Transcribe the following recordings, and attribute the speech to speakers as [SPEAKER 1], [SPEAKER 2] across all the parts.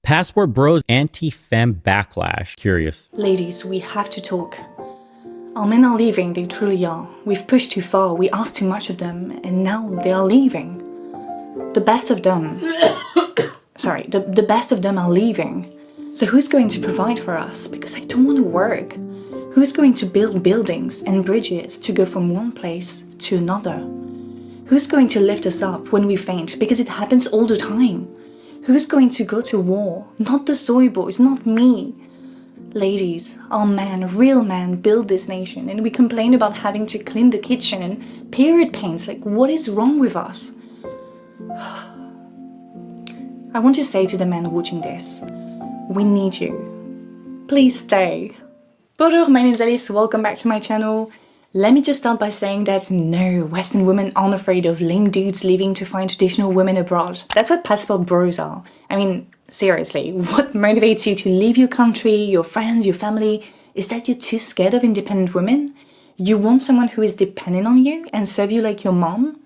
[SPEAKER 1] Passport Bros anti-fem backlash. Curious.
[SPEAKER 2] Ladies, we have to talk. Our men are leaving, they truly are. We've pushed too far, we asked too much of them, and now they are leaving. The best of them... Sorry, the best of them are leaving. So who's going to provide for us? Because I don't want to work. Who's going to build buildings and bridges to go from one place to another? Who's going to lift us up when we faint? Because it happens all the time. Who's going to go to war? Not the soy boys, not me. Ladies, our men, real men, build this nation, and we complain about having to clean the kitchen and period pains. Like, what is wrong with us? I want to say to the men watching this, we need you. Please stay. Bonjour, my name is Alice, welcome back to my channel. Let me just start by saying that no, Western women aren't afraid of lame dudes leaving to find traditional women abroad. That's what passport bros are. I mean, seriously, what motivates you to leave your country, your friends, your family? Is that you're too scared of independent women? You want someone who is dependent on you and serve you like your mom?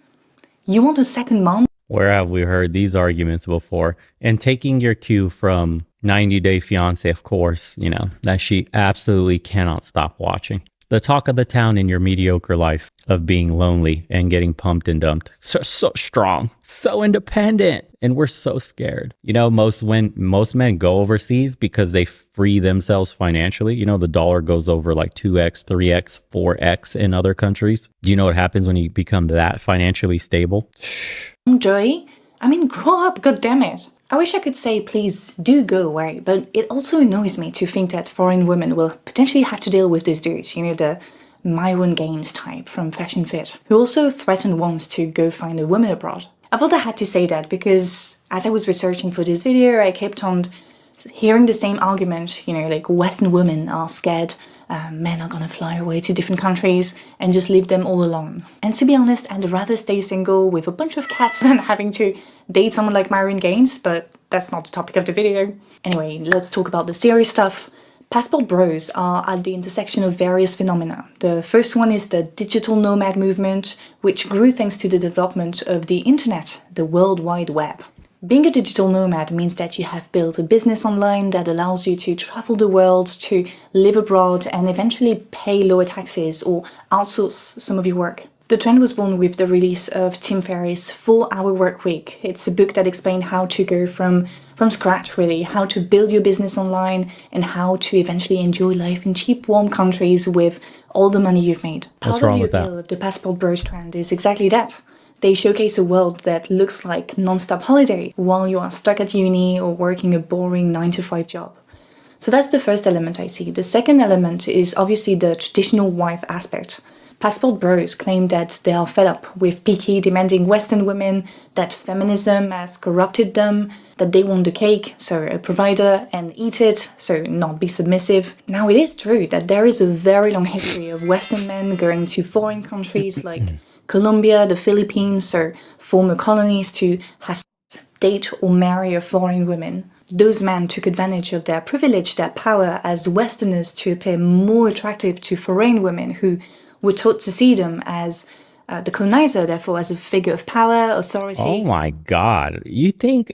[SPEAKER 2] You want a second mom?
[SPEAKER 1] Where have we heard these arguments before? And taking your cue from 90 Day Fiancé, of course, you know, that she absolutely cannot stop watching. The talk of the town in your mediocre life of being lonely and getting pumped and dumped. So strong, so independent, and we're so scared. You know, most men go overseas because they free themselves financially. You know, the dollar goes over like 2x, 3x, 4x in other countries. Do you know what happens when you become that financially stable?
[SPEAKER 2] Joy, I mean, grow up, goddammit. I wish I could say, please do go away, but it also annoys me to think that foreign women will potentially have to deal with those dudes, you know, the Myron Gaines type from Fashion Fit, who also threatened once to go find a woman abroad. I thought I had to say that because as I was researching for this video, I kept on hearing the same argument, you know, like Western women are scared, men are gonna fly away to different countries and just leave them all alone. And to be honest, I'd rather stay single with a bunch of cats than having to date someone like Myron Gaines, but that's not the topic of the video. Anyway, let's talk about the serious stuff. Passport bros are at the intersection of various phenomena. The first one is the digital nomad movement, which grew thanks to the development of the internet, the World Wide Web. Being a digital nomad means that you have built a business online that allows you to travel the world, to live abroad, and eventually pay lower taxes or outsource some of your work. The trend was born with the release of Tim Ferriss' 4-Hour Work Week. It's a book that explained how to go from scratch, really, how to build your business online and how to eventually enjoy life in cheap, warm countries with all the money you've made.
[SPEAKER 1] What's wrong with that?
[SPEAKER 2] Part of the appeal of the passport bros trend is exactly that. They showcase a world that looks like non-stop holiday while you are stuck at uni or working a boring 9-to-5 job. So that's the first element I see. The second element is obviously the traditional wife aspect. Passport bros claim that they are fed up with picky, demanding Western women, that feminism has corrupted them, that they want the cake, so a provider, and eat it, so not be submissive. Now, it is true that there is a very long history of Western men going to foreign countries like Colombia, the Philippines, so former colonies, to have sex, date or marry a foreign woman. Those men took advantage of their privilege, their power as Westerners to appear more attractive to foreign women who were taught to see them as the colonizer, therefore as a figure of power, authority.
[SPEAKER 1] Oh my God. You think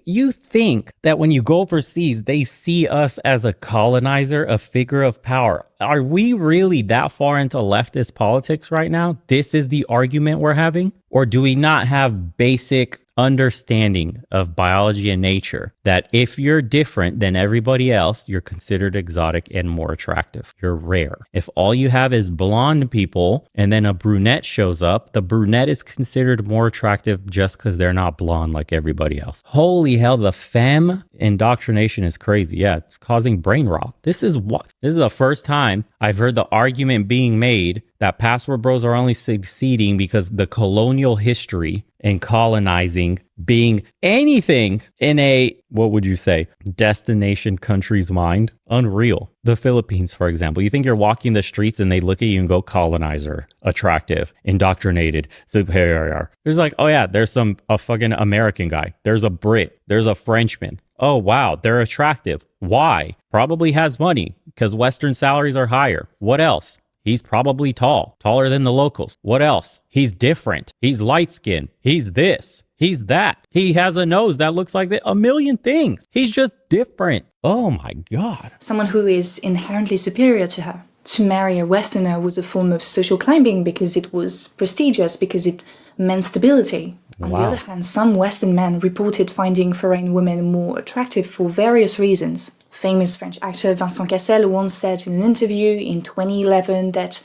[SPEAKER 1] that when you go overseas, they see us as a colonizer, a figure of power? Are we really that far into leftist politics right now? This is the argument we're having? Or do we not have basic understanding of biology and nature that if you're different than everybody else, you're considered exotic and more attractive? You're rare. If all you have is blonde people and then a brunette shows up, the brunette is considered more attractive just because they're not blonde like everybody else. Holy hell, the femme indoctrination is crazy. Yeah, it's causing brain rot. This is the first time I've heard the argument being made that passport bros are only succeeding because the colonial history and colonizing being anything in a, what would you say, destination country's mind? Unreal. The Philippines, for example. You think you're walking the streets and they look at you and go colonizer, attractive, indoctrinated, superior. There's like, oh yeah, there's a fucking American guy. There's a Brit. There's a Frenchman. Oh wow, they're attractive. Why? Probably has money because Western salaries are higher. What else? He's probably tall, taller than the locals. What else? He's different. He's light skinned. He's this. He's that. He has a nose that looks like a million things. He's just different. Oh my God.
[SPEAKER 2] Someone who is inherently superior to her. To marry a Westerner was a form of social climbing because it was prestigious, because it meant stability. On the other hand, some Western men reported finding foreign women more attractive for various reasons. Famous French actor Vincent Cassel once said in an interview in 2011 that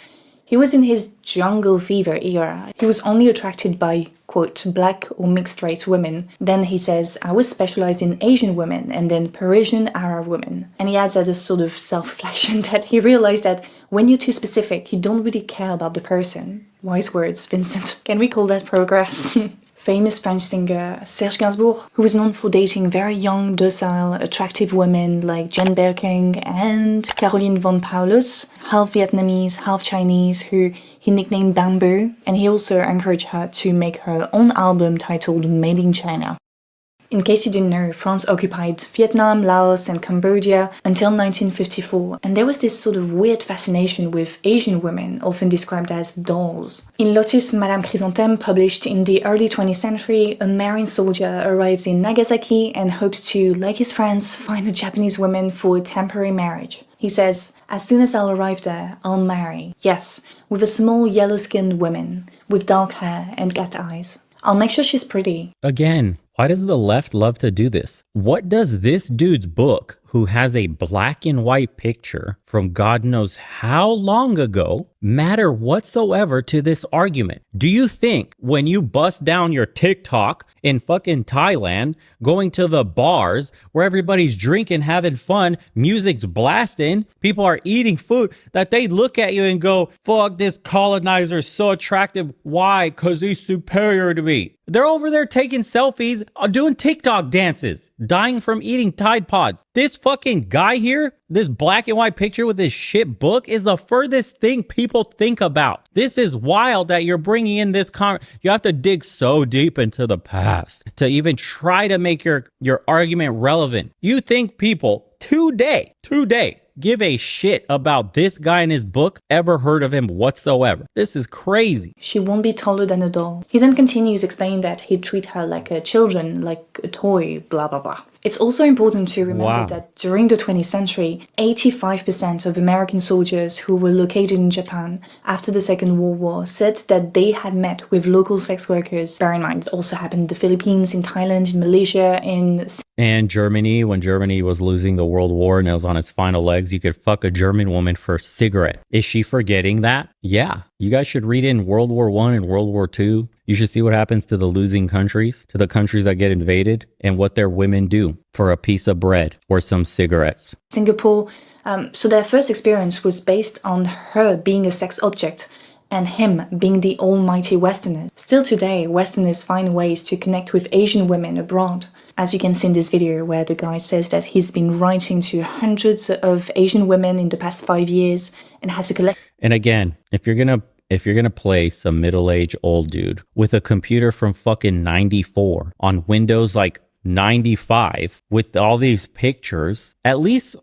[SPEAKER 2] he was in his jungle fever era. He was only attracted by, quote, black or mixed-race women. Then he says, I was specialized in Asian women and then Parisian Arab women. And he adds as a sort of self-reflection that he realized that when you're too specific, you don't really care about the person. Wise words, Vincent. Can we call that progress? Famous French singer Serge Gainsbourg, who was known for dating very young, docile, attractive women like Jane Birkin and Caroline von Paulus, half Vietnamese, half Chinese, who he nicknamed Bamboo, and he also encouraged her to make her own album titled Made in China. In case you didn't know, France occupied Vietnam, Laos and Cambodia until 1954, and there was this sort of weird fascination with Asian women, often described as dolls. In Lotus Madame Chrysanthème, published in the early 20th century, a marine soldier arrives in Nagasaki and hopes to, like his friends, find a Japanese woman for a temporary marriage. He says, as soon as I'll arrive there, I'll marry. Yes, with a small yellow-skinned woman, with dark hair and cat eyes. I'll make sure she's pretty.
[SPEAKER 1] Again, why does the left love to do this? What does this dude's book, who has a black and white picture from God knows how long ago, matter whatsoever to this argument? Do you think when you bust down your TikTok in fucking Thailand, going to the bars where everybody's drinking, having fun, music's blasting, people are eating food, that they look at you and go, fuck, this colonizer is so attractive. Why? Because he's superior to me. They're over there taking selfies, doing TikTok dances, dying from eating Tide Pods. This fucking guy here, this black and white picture with this shit book, is the furthest thing people think about. This is wild that you're bringing in this you have to dig so deep into the past to even try to make your argument relevant. You think people today give a shit about this guy in his book, ever heard of him whatsoever? This is crazy.
[SPEAKER 2] She won't be taller than a doll. He then continues explaining that he'd treat her like a children, like a toy, blah blah blah. It's also important to remember that during the 20th century, 85% of American soldiers who were located in Japan after the Second World War said that they had met with local sex workers. Bear in mind, it also happened in the Philippines, in Thailand, in Malaysia,
[SPEAKER 1] and Germany. When Germany was losing the World War and it was on its final legs, you could fuck a German woman for a cigarette. Is she forgetting that? Yeah. You guys should read in World War I and World War II. You should see what happens to the losing countries, to the countries that get invaded, and what their women do for a piece of bread or some cigarettes.
[SPEAKER 2] Singapore. So their first experience was based on her being a sex object and him being the almighty Westerner. Still today, Westerners find ways to connect with Asian women abroad. As you can see in this video where the guy says that he's been writing to hundreds of Asian women in the past 5 years and has a collection.
[SPEAKER 1] And again, if you're gonna play some middle-aged old dude with a computer from fucking 94 on Windows like 95 with all these pictures, at least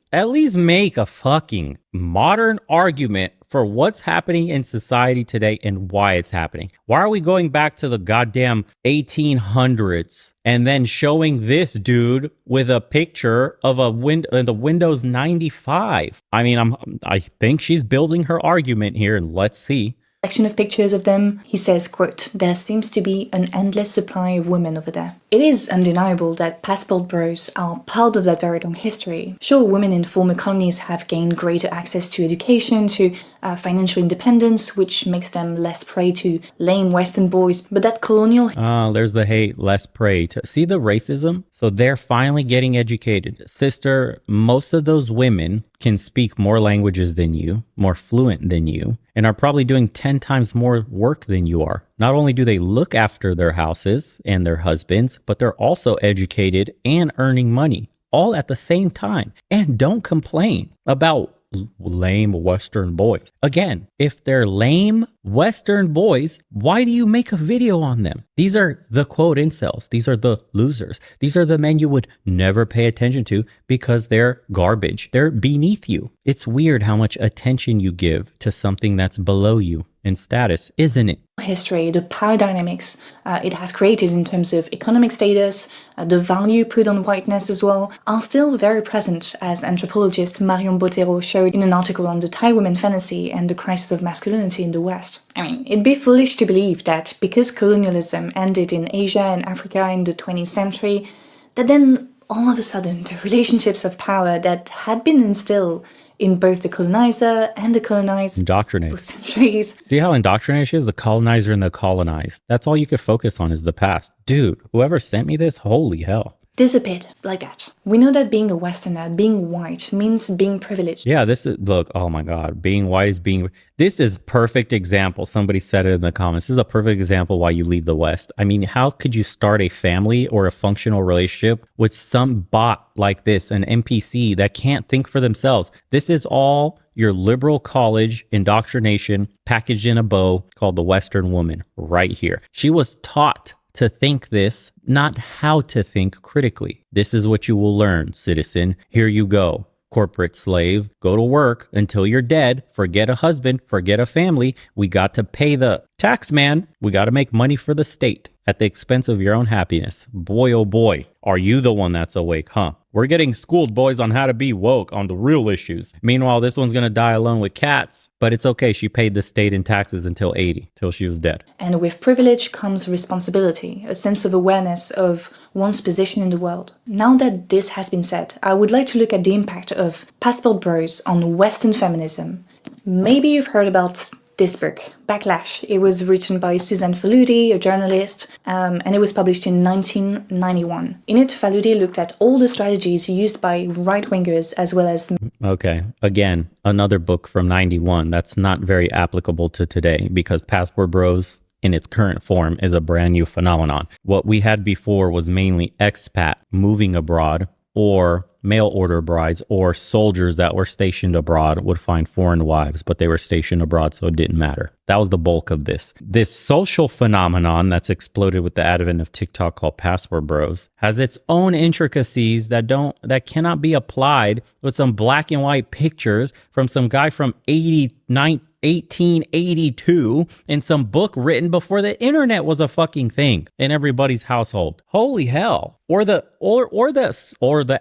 [SPEAKER 1] make a fucking modern argument for what's happening in society today and why it's happening. Why are we going back to the goddamn 1800s and then showing this dude with a picture of the Windows 95? I mean, I think she's building her argument here, and let's see.
[SPEAKER 2] Collection of pictures of them. He says, quote, there seems to be an endless supply of women over there. It is undeniable that passport bros are part of that very long history. Sure, women in former colonies have gained greater access to education, to financial independence, which makes them less prey to lame Western boys, but that colonial...
[SPEAKER 1] there's the hate, less prey to... See the racism? So they're finally getting educated. Sister, most of those women can speak more languages than you, more fluent than you, and are probably doing 10 times more work than you are. Not only do they look after their houses and their husbands, but they're also educated and earning money all at the same time. And don't complain about lame Western boys. Again, if they're lame Western boys, why do you make a video on them? These are the quote incels. These are the losers. These are the men you would never pay attention to because they're garbage. They're beneath you. It's weird how much attention you give to something that's below you in status, isn't it?
[SPEAKER 2] History, the power dynamics it has created in terms of economic status, the value put on whiteness as well, are still very present, as anthropologist Marion Botero showed in an article on the Thai women fantasy and the crisis of masculinity in the West. I mean, it'd be foolish to believe that because colonialism ended in Asia and Africa in the 20th century, that then all of a sudden the relationships of power that had been instilled in both the colonizer and the colonized
[SPEAKER 1] indoctrinate
[SPEAKER 2] for centuries.
[SPEAKER 1] See how indoctrinated she is? The colonizer and the colonized. That's all you could focus on is the past. Dude, whoever sent me this, holy hell.
[SPEAKER 2] Disappeared like that. We know that being a Westerner, being white, means being privileged.
[SPEAKER 1] Yeah, this is, look, oh my God, being white is being, this is perfect example. Somebody said it in the comments. This is a perfect example why you leave the West. I mean, how could you start a family or a functional relationship with some bot like this, an NPC that can't think for themselves? This is all your liberal college indoctrination packaged in a bow called the Western woman right here. She was taught to think this, not how to think critically. This is what you will learn, citizen. Here you go. Corporate slave, go to work until you're dead. Forget a husband, forget a family. We got to pay the tax man. We got to make money for the state at the expense of your own happiness. Boy, oh boy, are you the one that's awake, huh? We're getting schooled, boys, on how to be woke on the real issues. Meanwhile, this one's going to die alone with cats, but it's okay. She paid the state in taxes until 80, till she was dead.
[SPEAKER 2] And with privilege comes responsibility, a sense of awareness of one's position in the world. Now that this has been said, I would like to look at the impact of passport bros on Western feminism. Maybe you've heard about this book, Backlash. It was written by Suzanne Faludi, a journalist, and it was published in 1991. In it, Faludi looked at all the strategies used by right-wingers as well as...
[SPEAKER 1] Okay, again, another book from 91 that's not very applicable to today because Passport Bros in its current form is a brand new phenomenon. What we had before was mainly expat moving abroad or mail order brides or soldiers that were stationed abroad would find foreign wives, but they were stationed abroad, so it didn't matter. That was the bulk of this. This social phenomenon that's exploded with the advent of TikTok called Passport Bros has its own intricacies that cannot be applied with some black and white pictures from some guy from 1882 in some book written before the internet was a fucking thing in everybody's household. Holy hell. Or the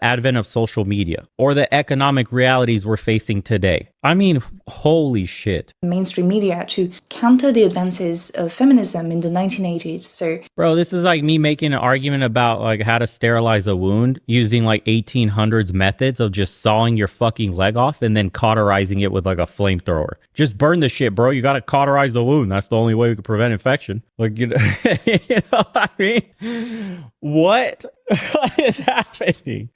[SPEAKER 1] advent of social media or the economic realities we're facing today. I mean, holy shit.
[SPEAKER 2] Mainstream media to counter the advances of feminism in the 1980s. So,
[SPEAKER 1] bro, this is like me making an argument about like how to sterilize a wound using like 1800s methods of just sawing your fucking leg off and then cauterizing it with like a flamethrower. Just burn the shit, bro. You got to cauterize the wound. That's the only way we can prevent infection. Like, you know, you know what I mean? What is happening?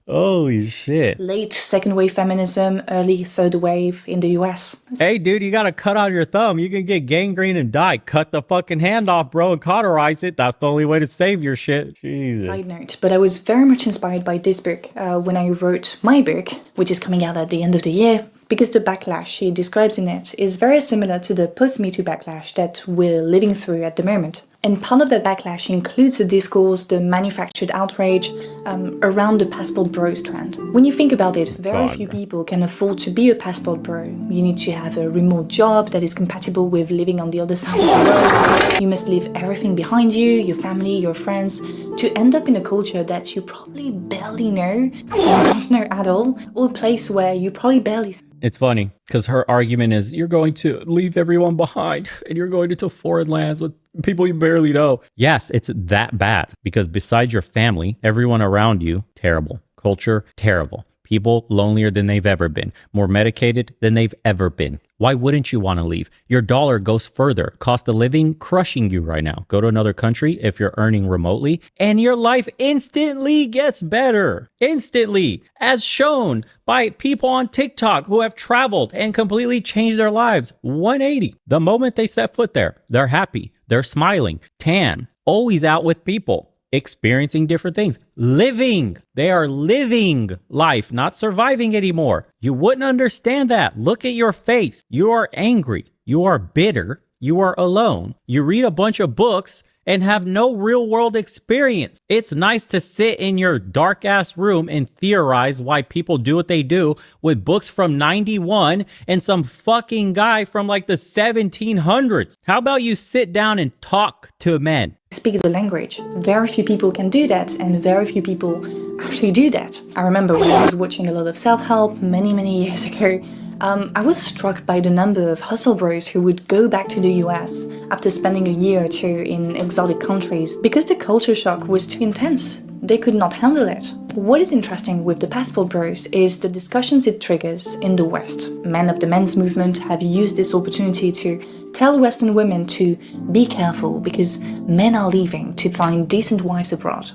[SPEAKER 1] Holy shit.
[SPEAKER 2] Late second wave feminism, early third wave in the US.
[SPEAKER 1] Hey, dude, you got to cut on your thumb. You can get gangrene and die. Cut the fucking hand off, bro, and cauterize it. That's the only way to save your shit. Jesus.
[SPEAKER 2] Side note, but I was very much inspired by this book when I wrote my book, which is coming out at the end of the year. Because the backlash she describes in it is very similar to the post-Me Too backlash that we're living through at the moment. And part of that backlash includes the discourse, the manufactured outrage around the passport bros trend. When you think about it, very few people can afford to be a passport bro. You need to have a remote job that is compatible with living on the other side of the world. You must leave everything behind you, your family, your friends, to end up in a culture that you probably barely know, don't know at all, or a place where you probably barely...
[SPEAKER 1] It's funny because her argument is you're going to leave everyone behind and you're going into foreign lands with people you barely know. Yes, it's that bad because besides your family, everyone around you, terrible. Culture, terrible. People lonelier than they've ever been, more medicated than they've ever been. Why wouldn't you want to leave? Your dollar goes further. Cost of living crushing you right now. Go to another country if you're earning remotely and your life instantly gets better. Instantly, as shown by people on TikTok who have traveled and completely changed their lives. 180. The moment they set foot there, they're happy. They're smiling, tan, always out with people. experiencing different things, living. They are living life, not surviving anymore. You wouldn't understand that. Look at your face. You are angry. You are bitter. You are alone. You read a bunch of books and have no real world experience. It's nice to sit in your dark ass room and theorize why people do what they do with books from 91 and some fucking guy from like the 1700s. How about you sit down and talk to men?
[SPEAKER 2] Speak the language. Very few people can do that, and very few people actually do that. I remember when I was watching a lot of self-help many years ago, I was struck by the number of hustle bros who would go back to the US after spending a year or two in exotic countries because the culture shock was too intense. They could not handle it. What is interesting with the passport bros is the discussions it triggers in the West. Men of the men's movement have used this opportunity to tell Western women to be careful because men are leaving to find decent wives abroad.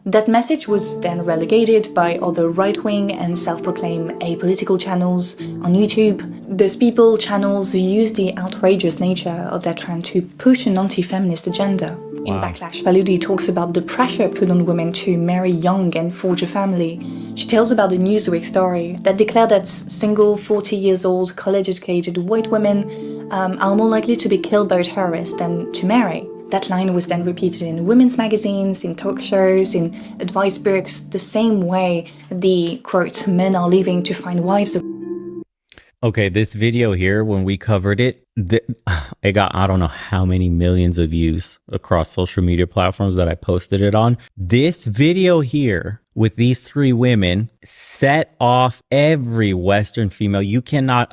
[SPEAKER 2] That message was then relegated by other right-wing and self-proclaimed apolitical channels on YouTube. Those people, channels, use the outrageous nature of that trend to push an anti-feminist agenda. In Backlash, Faludi talks about the pressure put on women to marry young and forge a family. She tells about a Newsweek story that declared that single, 40 years old, college-educated white women are more likely to be killed by a terrorist than to marry. That line was then repeated in women's magazines, in talk shows, in advice books, the same way the, quote, men are leaving to find wives.
[SPEAKER 1] Okay, this video here, when we covered it, it got, I don't know how many millions of views across social media platforms that I posted it on. This video here with these three women set off every Western female. You cannot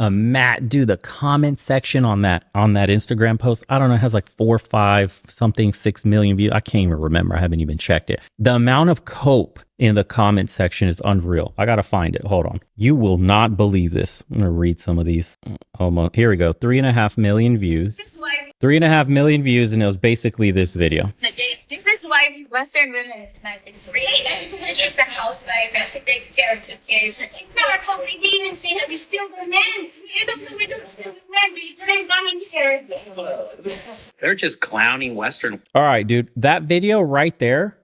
[SPEAKER 1] do the comment section on that Instagram post. I don't know, it has like 4, 5, something, 6 million views. I can't even remember. I haven't even checked it. The amount of cope in the comment section is unreal. I gotta find it. Hold on. You will not believe this. I'm gonna read some of these. Almost. Here we go. 3.5 million views. 3.5 million views, and it was basically this video.
[SPEAKER 3] This is why Western women is meant is free. And she's a housewife and she takes care of 2 kids. It's not how we didn't say that we steal the men. We don't steal the men. They're coming here.
[SPEAKER 4] They're just clowning Western.
[SPEAKER 1] All right, dude. That video right there.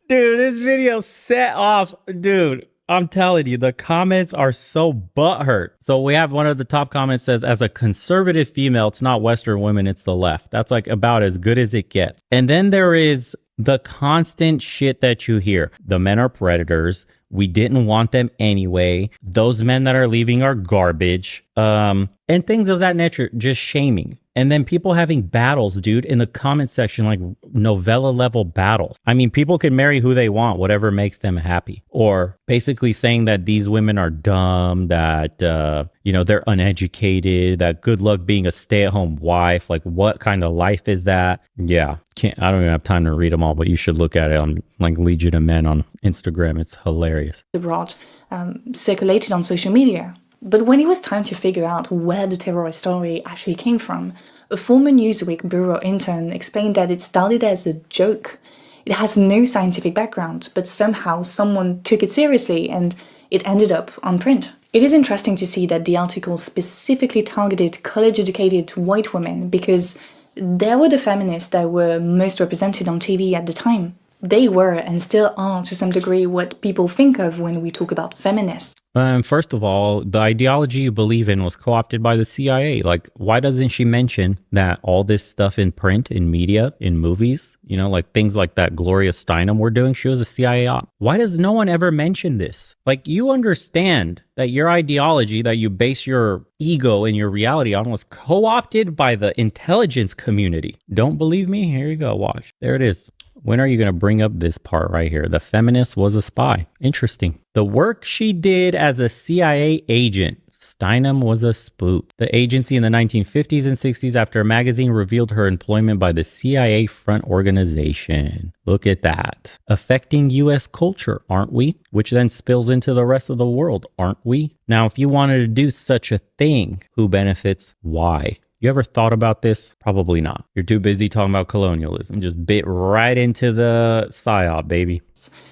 [SPEAKER 1] Dude, this video set off. Dude, I'm telling you, the comments are so butthurt. So we have one of the top comments says, as a conservative female, it's not Western women, it's the left. That's like about as good as it gets. And then there is the constant shit that you hear. The men are predators. We didn't want them anyway. Those men that are leaving are garbage. And things of that nature, just shaming. And then people having battles, dude, in the comment section, like novella level battles. I mean, people can marry who they want, whatever makes them happy. Or basically saying that these women are dumb, that, they're uneducated, that good luck being a stay-at-home wife. Like, what kind of life is that? Yeah, I don't even have time to read them all, but you should look at it on like Legion of Men on Instagram. It's hilarious.
[SPEAKER 2] Abroad, circulated on social media. But when it was time to figure out where the terrorist story actually came from, a former Newsweek bureau intern explained that it started as a joke. It has no scientific background, but somehow someone took it seriously and it ended up on print. It is interesting to see that the article specifically targeted college-educated white women because they were the feminists that were most represented on TV at the time. They were and still are to some degree what people think of when we talk about feminists.
[SPEAKER 1] First of all, the ideology you believe in was co-opted by the CIA. Like, why doesn't she mention that all this stuff in print, in media, in movies, like things like that Gloria Steinem were doing, she was a CIA op. Why does no one ever mention this? Like, you understand that your ideology that you base your ego and your reality on was co-opted by the intelligence community. Don't believe me? Here you go, watch. There it is. When are you going to bring up this part right here? The feminist was a spy. Interesting. The work she did as a CIA agent. Steinem was a spook. The agency in the 1950s and 60s after a magazine revealed her employment by the CIA front organization. Look at that. Affecting U.S. culture, aren't we? Which then spills into the rest of the world, aren't we? Now, if you wanted to do such a thing, who benefits? Why? You ever thought about this? Probably not. You're too busy talking about colonialism. Just bit right into the psyop, baby.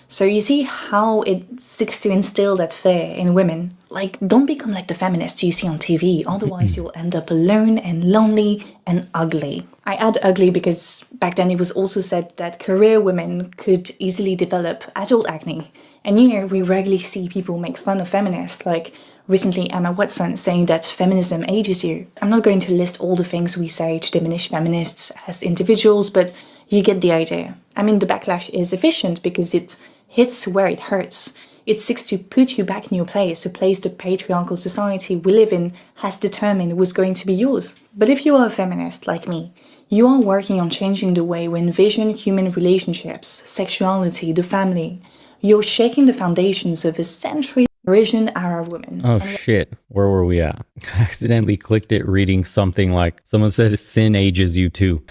[SPEAKER 2] So you see how it seeks to instill that fear in women. Like, don't become like the feminists you see on TV, otherwise you'll end up alone and lonely and ugly. I add ugly because back then it was also said that career women could easily develop adult acne. And you know, we regularly see people make fun of feminists, like recently Emma Watson saying that feminism ages you. I'm not going to list all the things we say to diminish feminists as individuals, but you get the idea. I mean, the backlash is efficient because it hits where it hurts. It seeks to put you back in your place, a place the patriarchal society we live in has determined was going to be yours. But if you are a feminist like me, you are working on changing the way we envision human relationships, sexuality, the family. You're shaking the foundations of a century Parisian-era woman.
[SPEAKER 1] Oh shit, where were we at? I accidentally clicked it reading something like, someone said sin ages you too.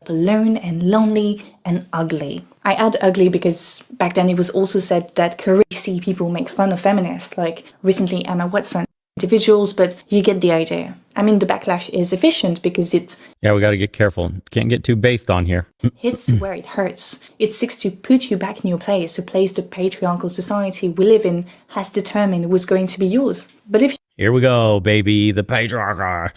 [SPEAKER 2] Alone and lonely and ugly. I add ugly because back then it was also said that career see people make fun of feminists, like recently Emma Watson, individuals, but you get the idea. I mean, the backlash is efficient because it
[SPEAKER 1] Yeah, we got to get careful. Can't get too based on here.
[SPEAKER 2] hits where it hurts. It seeks to put you back in your place, a place the patriarchal society we live in has determined was going to be yours. But if
[SPEAKER 1] Here we go, baby. The patriarchy.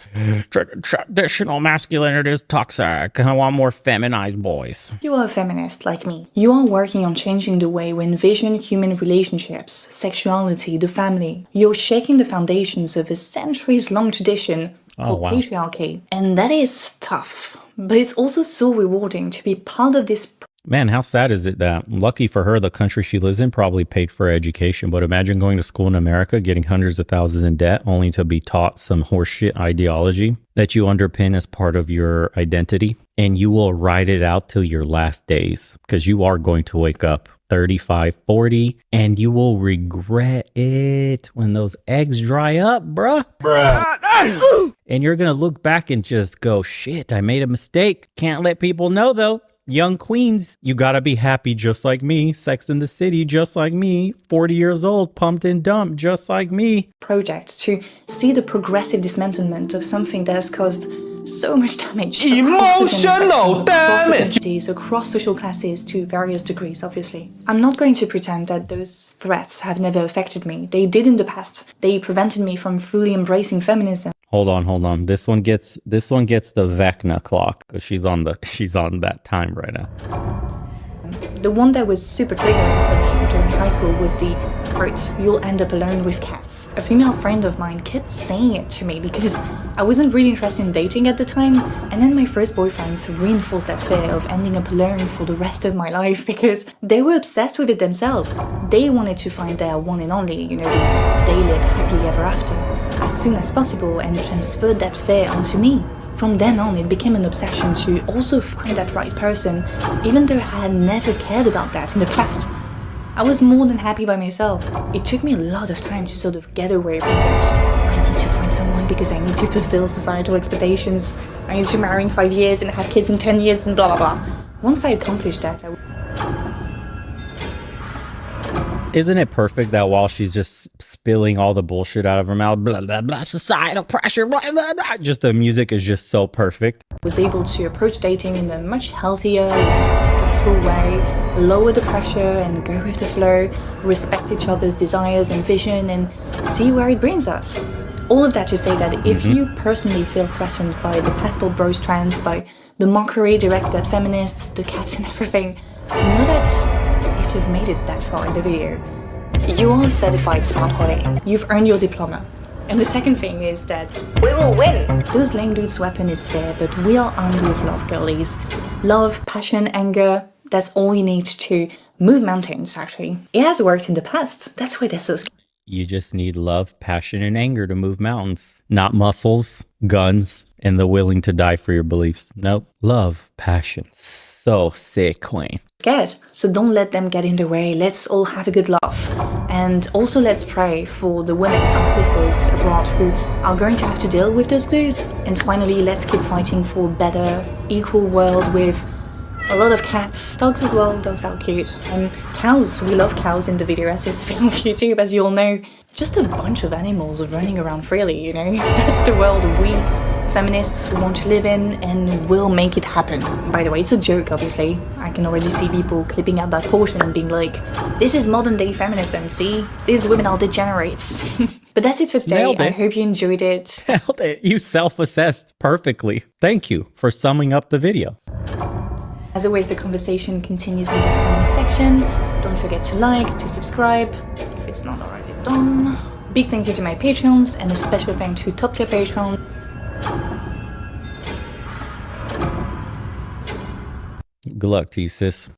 [SPEAKER 1] Traditional masculinity is toxic. I want more feminized boys.
[SPEAKER 2] you are a feminist like me, you are working on changing the way we envision human relationships, sexuality, the family. You're shaking the foundations of a centuries-long tradition called
[SPEAKER 1] wow.
[SPEAKER 2] patriarchy. And that is tough. But it's also so rewarding to be part of this.
[SPEAKER 1] Man, how sad is it that, lucky for her, the country she lives in probably paid for her education. But imagine going to school in America, getting hundreds of thousands in debt, only to be taught some horseshit ideology that you underpin as part of your identity. And you will ride it out till your last days, because you are going to wake up 35, 40, and you will regret it when those eggs dry up, bruh. And you're going to look back and just go, shit, I made a mistake. Can't let people know, though. Young queens, you gotta be happy just like me. Sex in the City just like me. 40 years old, pumped and dumped just like me.
[SPEAKER 2] Project to see the progressive dismantlement of something that has caused so much damage
[SPEAKER 5] Emotional
[SPEAKER 2] damage across social classes to various degrees, obviously. I'm not going to pretend that those threats have never affected me. They did in the past. They prevented me from fully embracing feminism.
[SPEAKER 1] Hold on. This one gets the Vecna clock, because she's on that time right now.
[SPEAKER 2] The one that was super triggering for me during high school was the part, you'll end up alone with cats. A female friend of mine kept saying it to me because I wasn't really interested in dating at the time, and then my first boyfriends reinforced that fear of ending up alone for the rest of my life because they were obsessed with it themselves. They wanted to find their one and only, the they lived happily ever after, as soon as possible, and transferred that fear onto me. From then on, it became an obsession to also find that right person, even though I had never cared about that in the past. I was more than happy by myself. It took me a lot of time to sort of get away from that. I need to find someone because I need to fulfill societal expectations. I need to marry in 5 years and have kids in 10 years and blah blah blah. Once I accomplished that,
[SPEAKER 1] Isn't it perfect that while she's just spilling all the bullshit out of her mouth, blah, blah, blah, societal pressure, blah, blah, blah, just the music is just so perfect.
[SPEAKER 2] Was able to approach dating in a much healthier, less stressful way, lower the pressure and go with the flow, respect each other's desires and vision, and see where it brings us. All of that to say that if you personally feel threatened by the passport bros trends, by the mockery directed at feminists, the cats and everything, know that if you've made it that far in the video, you are a certified smart honey. You've earned your diploma. And the second thing is that we will win. Those lame dudes' weapon is fair, but we are armed with love, girlies. Love, passion, anger, that's all you need to move mountains, actually. It has worked in the past. That's why they're so scary.
[SPEAKER 1] You just need love, passion, and anger to move mountains. Not muscles, guns, and the willing to die for your beliefs. Nope. Love, passion. So sick, queen.
[SPEAKER 2] Scared. So don't let them get in the way. Let's all have a good laugh. And also let's pray for the women, our sisters abroad, who are going to have to deal with those dudes. And finally, let's keep fighting for a better, equal world with a lot of cats, dogs as well. Dogs are cute. And cows. We love cows in the video essays film YouTube, as you all know. Just a bunch of animals running around freely, That's the world we feminists want to live in, and will make it happen. By the way, it's a joke, obviously. I can already see people clipping out that portion and being like, this is modern day feminism, see? These women are degenerates. But that's it for today.
[SPEAKER 1] Nailed it.
[SPEAKER 2] I hope you enjoyed it.
[SPEAKER 1] Nailed it. You self-assessed perfectly. Thank you for summing up the video.
[SPEAKER 2] As always, the conversation continues in the comment section. Don't forget to like, to subscribe, if it's not already done. Big thank you to my patrons, and a special thank to top tier patrons.
[SPEAKER 1] Good luck to you, sis.